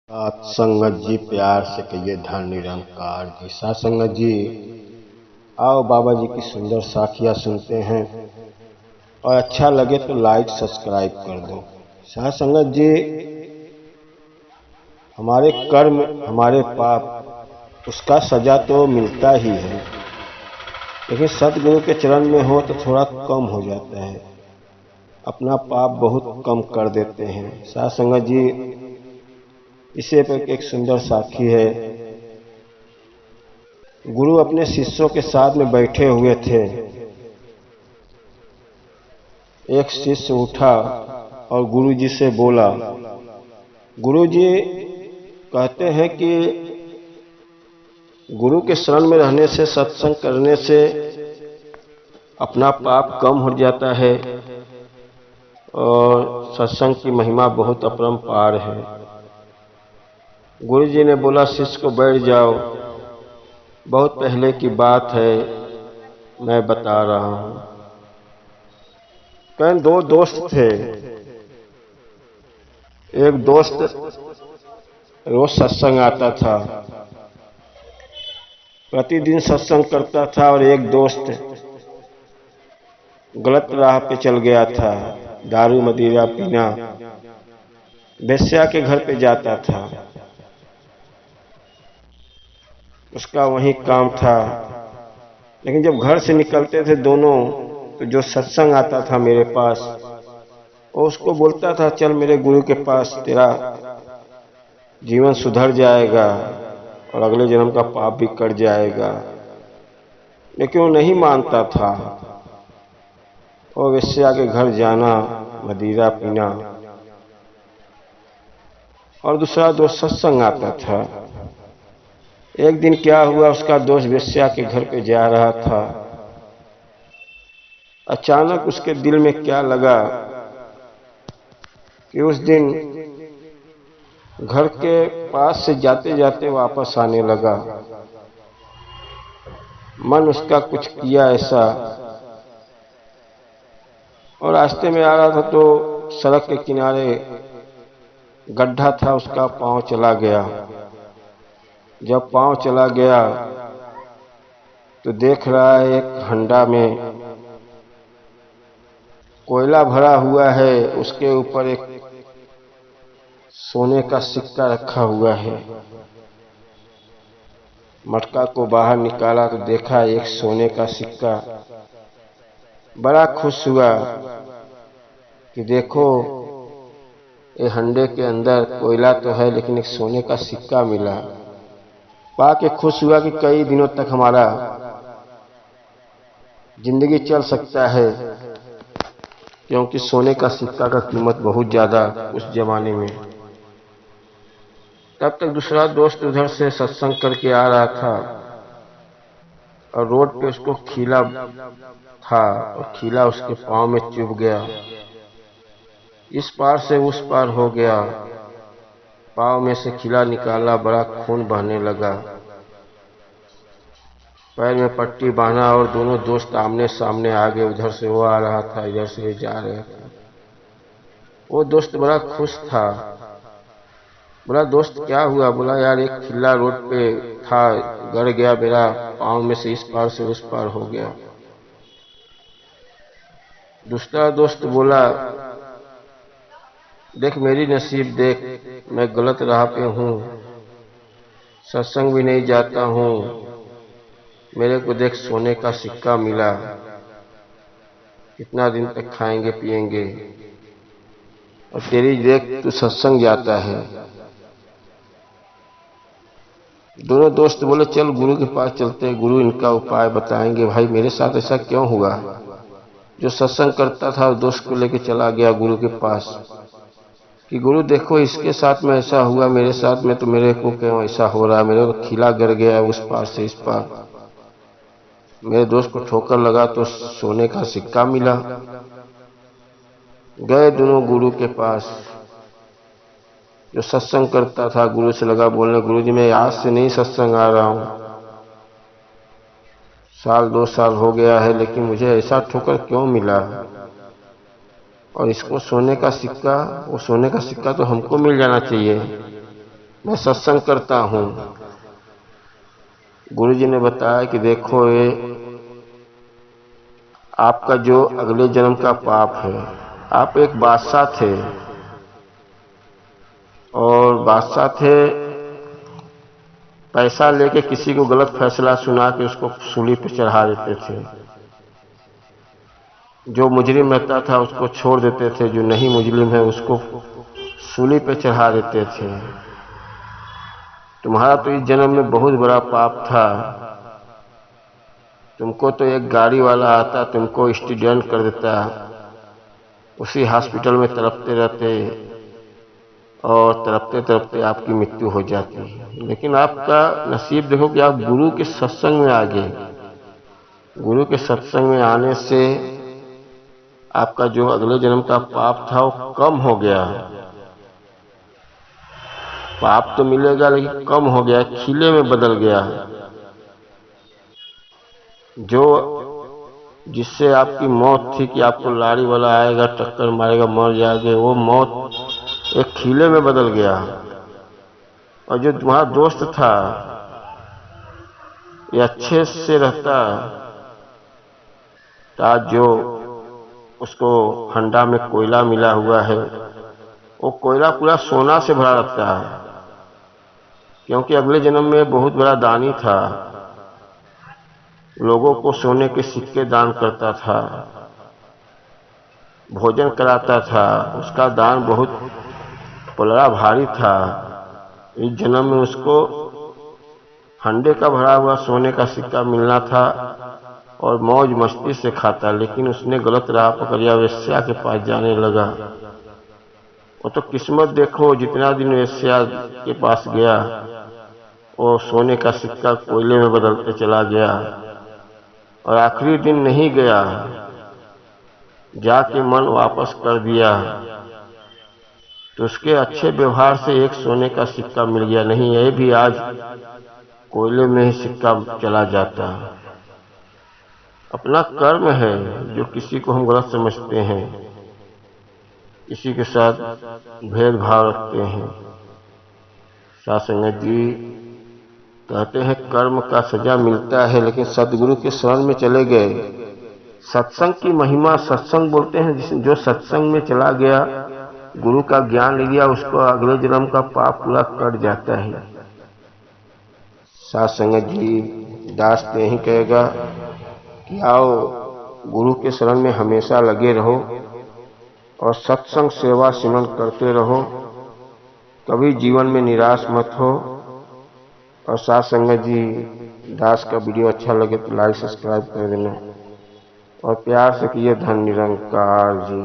सात संगत जी प्यार से कहिए धन निरंकार जी। सात संगत जी आओ बाबा जी की सुंदर साखियाँ सुनते हैं और अच्छा लगे तो लाइक सब्सक्राइब कर दो। सात संगत जी हमारे कर्म हमारे पाप उसका सजा तो मिलता ही है, लेकिन सतगुरु के चरण में हो तो थोड़ा कम हो जाता है, अपना पाप बहुत कम कर देते हैं। सात संगत जी इसे पर एक सुंदर साखी है। गुरु अपने शिष्यों के साथ में बैठे हुए थे। एक शिष्य उठा और गुरु जी से बोला, गुरु जी कहते हैं कि गुरु के शरण में रहने से, सत्संग करने से अपना पाप कम हो जाता है और सत्संग की महिमा बहुत अपरंपार है। गुरु जी ने बोला, शिष्य को बैठ जाओ, बहुत पहले की बात है, मैं बता रहा हूं। कहीं दो दोस्त थे। एक दोस्त रोज सत्संग आता था, प्रतिदिन सत्संग करता था, और एक दोस्त गलत राह पे चल गया था, दारू मदिरा पीना, वेश्या के घर पे जाता था, उसका वही काम था। लेकिन जब घर से निकलते थे दोनों, तो जो सत्संग आता था मेरे पास, वो उसको बोलता था, चल मेरे गुरु के पास, तेरा जीवन सुधर जाएगा और अगले जन्म का पाप भी कट जाएगा। लेकिन वो नहीं मानता था। वो वेश्या के घर जाना, मदिरा पीना, और दूसरा दोस्त सत्संग आता था। एक दिन क्या हुआ, उसका दोस्त वेश्या के घर पे जा रहा था। अचानक उसके दिल में क्या लगा कि उस दिन घर के पास से जाते जाते वापस आने लगा। मन उसका कुछ किया ऐसा, और रास्ते में आ रहा था तो सड़क के किनारे गड्ढा था, उसका पांव चला गया। जब पांव चला गया तो देख रहा है एक हंडा में कोयला भरा हुआ है, उसके ऊपर एक सोने का सिक्का रखा हुआ है। मटका को बाहर निकाला तो देखा एक सोने का सिक्का। बड़ा खुश हुआ कि देखो, ये हंडे के अंदर कोयला तो है, लेकिन एक सोने का सिक्का मिला। पाके खुश हुआ कि कई दिनों तक हमारा जिंदगी चल सकता है, क्योंकि सोने का सिक्का का कीमत बहुत ज्यादा उस जमाने में। तब तक दूसरा दोस्त उधर से सत्संग करके आ रहा था, और रोड पे उसको खीला था, और खीला उसके पांव में चुभ गया। इस पार से उस पार हो गया, पांव में से खीला निकाला, बड़ा खून बहने लगा। पैर में पट्टी बांधा और दोनों दोस्त आमने सामने आ गए। उधर से वो आ रहा था, इधर से ये जा रहे थे। वो दोस्त बड़ा खुश था। बोला, दोस्त क्या हुआ? बोला, यार एक खिल्ला रोड पे था, गड़ गया, मेरा पांव में से इस पार से उस पार हो गया। दूसरा दोस्त बोला, देख मेरी नसीब देख, मैं गलत राह पे हूँ, सत्संग भी नहीं जाता हूँ, मेरे को देख सोने का सिक्का मिला, कितना दिन तक खाएंगे पिएंगे, और तेरी देख तू सत्संग जाता है। दोनों दोस्त बोले, चल गुरु के पास चलते हैं, गुरु इनका उपाय बताएंगे। भाई मेरे साथ ऐसा क्यों हुआ? जो सत्संग करता था दोस्त को लेके चला गया गुरु के पास कि गुरु देखो, इसके साथ में ऐसा हुआ, मेरे साथ में तो मेरे को क्यों ऐसा हो रहा है? मेरे को खीला गिर गया उस पार से इस पार, मेरे दोस्त को ठोकर लगा तो सोने का सिक्का मिला। गए दोनों गुरु के पास। जो सत्संग करता था गुरु से लगा बोलने, गुरु जी मैं आज से नहीं सत्संग आ रहा हूँ, साल 2 साल हो गया है, लेकिन मुझे ऐसा ठोकर क्यों मिला? और इसको सोने का सिक्का, वो सोने का सिक्का तो हमको मिल जाना चाहिए। मैं सत्संग करता हूँ। गुरुजी ने बताया कि देखो, ये आपका जो अगले जन्म का पाप है, आप एक बादशाह थे, और बादशाह थे, पैसा लेके किसी को गलत फैसला सुना के उसको सूली पे चढ़ा देते थे। जो मुजरिम रहता था उसको छोड़ देते थे, जो नहीं मुजरिम है उसको सूली पे चढ़ा देते थे। तुम्हारा तो इस जन्म में बहुत बड़ा पाप था। तुमको तो एक गाड़ी वाला आता, तुमको एक्सीडेंट कर देता, उसी हॉस्पिटल में तड़पते रहते, और तड़पते तड़पते आपकी मृत्यु हो जाती। लेकिन आपका नसीब देखो कि आप गुरु के सत्संग में आ गए। गुरु के सत्संग में आने से आपका जो अगले जन्म का पाप था वो कम हो गया। पाप तो मिलेगा लेकिन कम हो गया, खिले में बदल गया। जो जिससे आपकी मौत थी कि आपको लाड़ी वाला आएगा, टक्कर मारेगा, मर जाएंगे, वो मौत एक खिले में बदल गया। और जो तुम्हारा दोस्त था ये अच्छे से रहता, आज जो उसको हंडा में कोयला मिला हुआ है, वो कोयला पूरा सोना से भरा रहता है, क्योंकि अगले जन्म में बहुत बड़ा दानी था, लोगों को सोने के सिक्के दान करता था, भोजन कराता था, उसका दान बहुत पलड़ा भारी था। इस जन्म में उसको हंडे का भरा हुआ सोने का सिक्का मिलना था और मौज मस्ती से खाता, लेकिन उसने गलत राह पकड़िया, वेश्या के पास जाने लगा। वो तो किस्मत देखो, जितना दिन वेश्या के पास गया वो सोने का सिक्का कोयले में बदलते चला गया, और आखिरी दिन नहीं गया, जाके मन वापस कर दिया, तो उसके अच्छे व्यवहार से एक सोने का सिक्का मिल गया। नहीं, ये भी आज कोयले में ही सिक्का चला जाता। अपना कर्म है जो किसी को हम गलत समझते हैं, किसी के साथ भेदभाव रखते हैं। साथ संगत जी कहते हैं कर्म का सजा मिलता है, लेकिन सदगुरु के शरण में चले गए। सत्संग की महिमा, सत्संग बोलते हैं जो सत्संग में चला गया, गुरु का ज्ञान ले लिया, उसको अगले जन्म का पाप पूरा कट जाता है। साथ संगत जी दास तो यही कहेगा कि आओ गुरु के शरण में हमेशा लगे रहो और सत्संग सेवा सिमरन करते रहो, कभी जीवन में निराश मत हो। और साथ संगत जी दास का वीडियो अच्छा लगे तो लाइक सब्सक्राइब कर देना, और प्यार से किए धन निरंकार जी।